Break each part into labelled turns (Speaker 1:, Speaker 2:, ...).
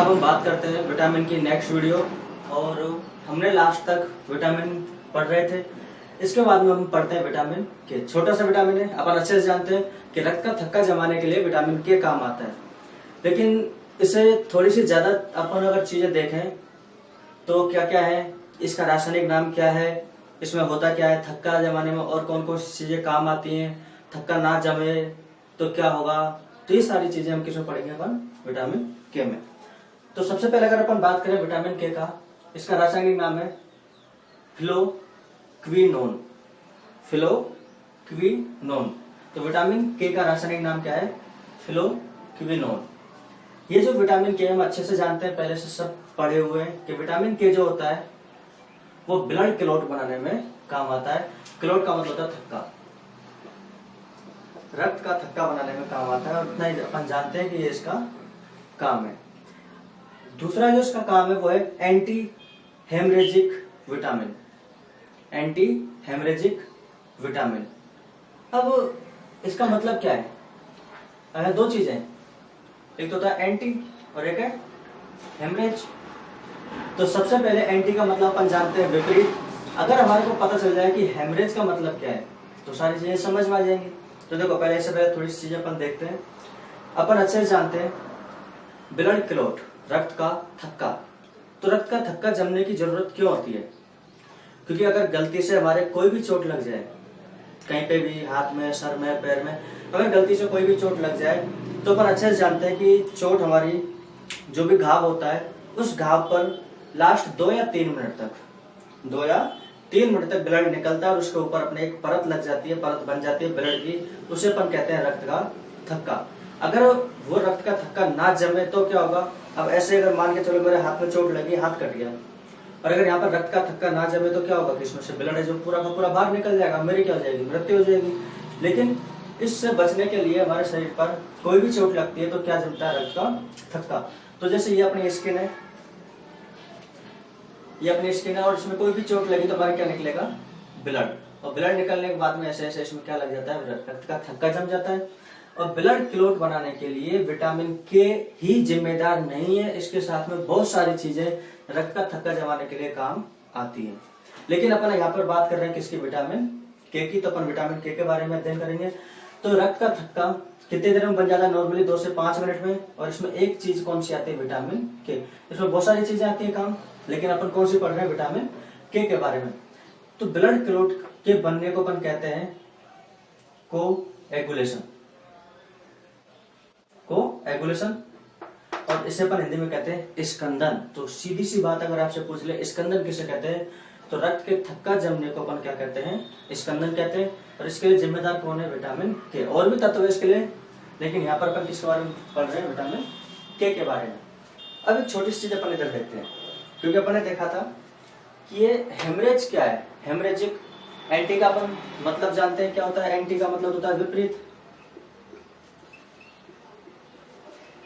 Speaker 1: अब हम बात करते हैं विटामिन की नेक्स्ट वीडियो। और हमने लास्ट तक विटामिन पढ़ रहे थे। इसके बाद में हम पढ़ते हैं विटामिन के। छोटा सा विटामिन है, अपन अच्छे से जानते हैं कि रक्त का थक्का जमाने के लिए विटामिन के काम आता है। लेकिन इसे थोड़ी सी ज्यादा अपन अगर चीजें देखें तो क्या क्या है, इसका रासायनिक नाम क्या है, इसमें होता क्या है, थक्का जमाने में और कौन कौन सी चीजें काम आती हैं, थक्का ना जमे तो क्या होगा, तो ये सारी चीजें हम किसमें पढ़ेंगे अपन, विटामिन के में। तो सबसे पहले अगर अपन बात करें विटामिन के का, इसका रासायनिक नाम है फिलोक्विनोन। फिलोक्विनोन। तो विटामिन के का रासायनिक नाम क्या है, फिलोक्विनोन। ये जो विटामिन के हम अच्छे से जानते हैं, पहले से सब पढ़े हुए हैं कि विटामिन के जो होता है वो ब्लड क्लॉट बनाने में काम आता है। क्लॉट का मतलब होता है थक्का, रक्त का थक्का बनाने में काम आता है, और इतना ही अपन जानते हैं कि ये इसका काम है। दूसरा जो इसका काम है वो है anti haemorrhagic vitamin. Anti haemorrhagic vitamin. अब इसका मतलब क्या है, दो चीजें, एक तो होता है एंटी और एक है हेमरेज। तो सबसे पहले एंटी का मतलब अपन जानते हैं विपरीत। अगर हमारे को पता चल जाए कि हेमरेज का मतलब क्या है तो सारी चीजें समझ में आ जाएंगी। तो देखो पहले इससे पहले थोड़ी सी चीजें अपन देखते हैं। अपन अच्छे से जानते हैं ब्लड क्लॉट, रक्त का थक्का। तो रक्त का थक्का जमने की जरूरत क्यों होती है, क्योंकि अगर गलती से हमारे कोई भी चोट लग जाए, कहीं पे भी, हाथ में, सर में, पैर में, अगर गलती से कोई भी चोट लग जाए तो अपन अच्छे से जानते हैं कि चोट हमारी जो भी घाव होता है उस घाव पर लास्ट 2 या 3 मिनट तक ब्लड निकलता है और उसके ऊपर अपने एक परत लग जाती है, परत बन जाती है ब्लड की, उसे अपन कहते हैं रक्त का थक्का। अगर वो रक्त का थक्का ना जमे तो क्या होगा, अब ऐसे अगर मान के चलो मेरे हाथ में चोट लगी, हाथ कट गया, और अगर यहाँ पर रक्त का थक्का ना जमे तो क्या होगा कि इसमें से ब्लड है जो पूरा का पूरा बाहर निकल जाएगा, मेरी क्या हो जाएगी, मृत्यु हो जाएगी। लेकिन इससे बचने के लिए हमारे शरीर पर कोई भी चोट लगती है तो क्या जमता है, रक्त का थक्का। तो जैसे ये अपनी स्किन है, ये अपनी स्किन है, और इसमें कोई भी चोट लगी तो हमारे क्या निकलेगा, ब्लड। और ब्लड निकलने के बाद में ऐसे ऐसे इसमें क्या लग जाता है, रक्त का थक्का जम जाता है। और ब्लड क्लॉट बनाने के लिए विटामिन के ही जिम्मेदार नहीं है, इसके साथ में बहुत सारी चीजें रक्त का थक्का जमाने के लिए काम आती है। लेकिन अपन यहाँ पर बात कर रहे हैं किसकी, विटामिन के की। तो अपन विटामिन के बारे में अध्ययन करेंगे। तो रक्त का थक्का कितने देर में बन जाता है, नॉर्मली 2 से 5 मिनट में। और इसमें एक चीज कौन सी आती है, विटामिन के। इसमें बहुत सारी चीजें आती है काम, लेकिन अपन कौन सी पढ़ रहे हैं, विटामिन के बारे में। तो ब्लड क्लॉट के बनने को अपन कहते हैं कोएगुलेशन। कोएगुलेशन, और इसे अपन हिंदी में कहते हैं स्कंदन। तो सीधी सी बात अगर आपसे पूछ ले स्कंदन किसे कहते हैं, तो रक्त के थक्का जमने को अपन क्या कहते हैं, स्कंदन कहते हैं। और इसके लिए जिम्मेदार कौन है, विटामिन के। और भी तत्व है इसके लिए, लेकिन यहाँ पर अपन किसके बारे में पढ़ रहे हैं, विटामिन के बारे में। अब एक छोटी सी चीज अपन इधर देखते हैं, क्योंकि अपन ने देखा था कि ये हेमरेज क्या है, हेमरेजिक। एंटी का अपन मतलब जानते हैं क्या होता है, एंटी का मतलब होता है विपरीत।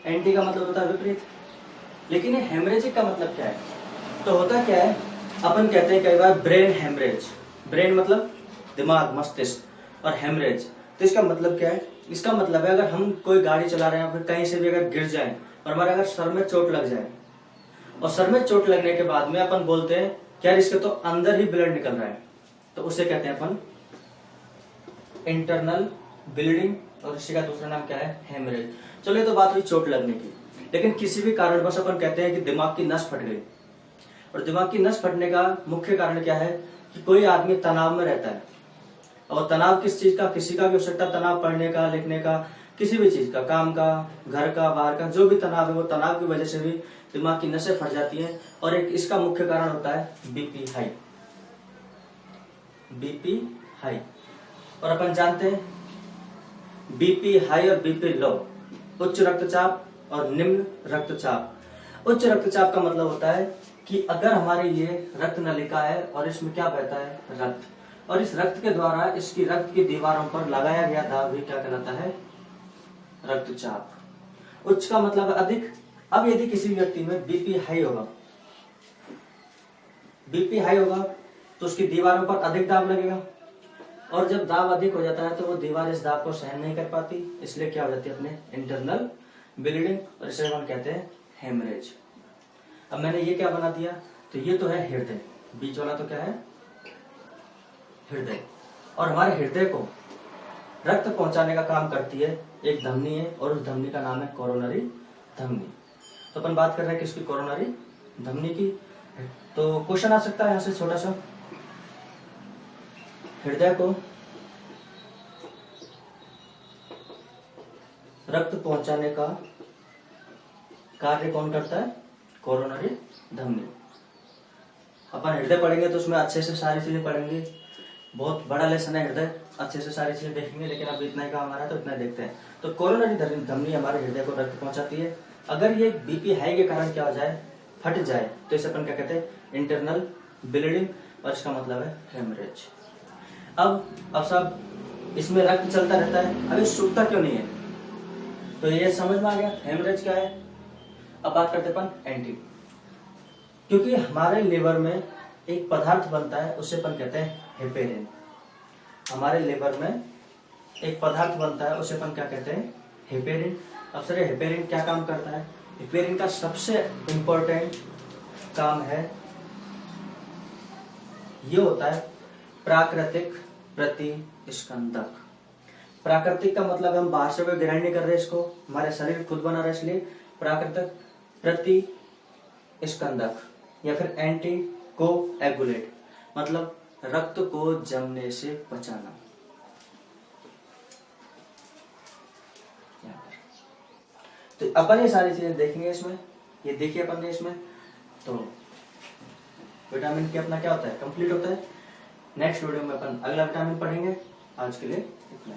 Speaker 1: एंटी का मतलब होता है विपरीत। लेकिन ये हेमरेजिक का मतलब क्या है, तो होता क्या है, अपन कहते हैं कई बार ब्रेन हेमरेज। ब्रेन मतलब दिमाग, मस्तिष्क, और हेमरेज, तो इसका मतलब क्या है, इसका मतलब है अगर हम कोई गाड़ी चला रहे हैं, फिर कहीं से भी अगर गिर जाए और हमारे अगर सर में चोट लग जाए, और सर में चोट लगने के बाद में अपन बोलते हैं क्या इसके तो अंदर ही ब्लड निकल रहा है, तो उसे कहते हैं अपन इंटरनल ब्लीडिंग, और इसी का दूसरा नाम क्या है, हेमरेज। चलो ये तो बात हुई चोट लगने की। लेकिन किसी भी कारणवश अपन कहते हैं कि दिमाग की नस फट गई, और दिमाग की नस फटने का मुख्य कारण क्या है कि कोई आदमी तनाव में रहता है। और तनाव किस चीज का, किसी का भी हो सकता है तनाव, पढ़ने का, लिखने का, किसी भी चीज का, काम का, घर का, बाहर का, जो भी तनाव है, वो तनाव की वजह से भी दिमाग की नसें फट जाती हैं। और एक इसका मुख्य कारण होता है बीपी हाई। बीपी हाई, और अपन जानते हैं बीपी हाई और बीपी लो, उच्च रक्तचाप और निम्न रक्तचाप। उच्च रक्तचाप का मतलब होता है कि अगर हमारे ये रक्त नलिका है और इसमें क्या बहता है, रक्त, और इस रक्त के द्वारा इसकी रक्त की दीवारों पर लगाया गया दाब भी क्या कहलाता है, रक्तचाप। उच्च का मतलब है अधिक। अब यदि किसी व्यक्ति में बीपी हाई होगा, बीपी हाई होगा तो उसकी दीवारों पर अधिक दाब लगेगा, और जब दाब अधिक हो जाता है तो वो दीवार इस दाब को सहन नहीं कर पाती, इसलिए क्या हो जाती है अपने इंटरनल ब्लीडिंग, और इसे हम कहते हैं हेमरेज। अब मैंने ये क्या बना दिया, तो ये तो है हृदय, बीच वाला तो क्या है हृदय, और हमारे हृदय को रक्त पहुंचाने का काम करती है एक धमनी है, और उस धमनी का नाम है कोरोनरी धमनी। तो अपन बात कर रहे हैं किसकी, कोरोनरी धमनी की। तो क्वेश्चन आ सकता है यहाँ से छोटा सा, हृदय को रक्त पहुंचाने का कार्य कौन करता है, कोरोनरी धमनी। अपन हृदय पढ़ेंगे तो उसमें अच्छे से सारी चीजें पढ़ेंगे, बहुत बड़ा लेसन है हृदय, अच्छे से सारी चीजें देखेंगे, लेकिन अब इतना ही काम आ रहा है तो इतना देखते हैं। तो कोरोनरी धमनी हमारे हृदय को रक्त पहुंचाती है। अगर ये बीपी हाई के कारण क्या हो जाए, फट जाए, तो इसे अपन क्या कहते हैं, इंटरनल ब्लीडिंग, और इसका मतलब है हेमरेज। अब सब इसमें रक्त चलता रहता है, अभी सूखता क्यों नहीं है, तो ये समझ में आ गया हेमरेज क्या है। अब बात करते अपन एंटी, क्योंकि हमारे लिवर में एक पदार्थ बनता है, उसे अपन कहते हैं हेपेरिन। हमारे लिवर में एक पदार्थ बनता है, उसे अपन क्या कहते हैं, हेपेरिन। अब सर हेपेरिन क्या काम करता है, हेपेरिन का सबसे इंपॉर्टेंट काम है, ये होता है प्राकृतिक प्रतिस्कंदक। प्राकृतिक का मतलब हम बाहर से कोई ग्राइंड नहीं कर रहे इसको, हमारे शरीर खुद बना रहा है, इसलिए प्राकृतिक प्रतिस्कंदक या फिर एंटी कोएगुलेट, मतलब रक्त को जमने से बचाना। तो अपन ये सारी चीजें देखेंगे इसमें, ये देखिए अपन ने इसमें, तो विटामिन के अपना क्या होता है, कंप्लीट होता है। नेक्स्ट वीडियो में अपन अगला विटामिन पढ़ेंगे। आज के लिए इतना।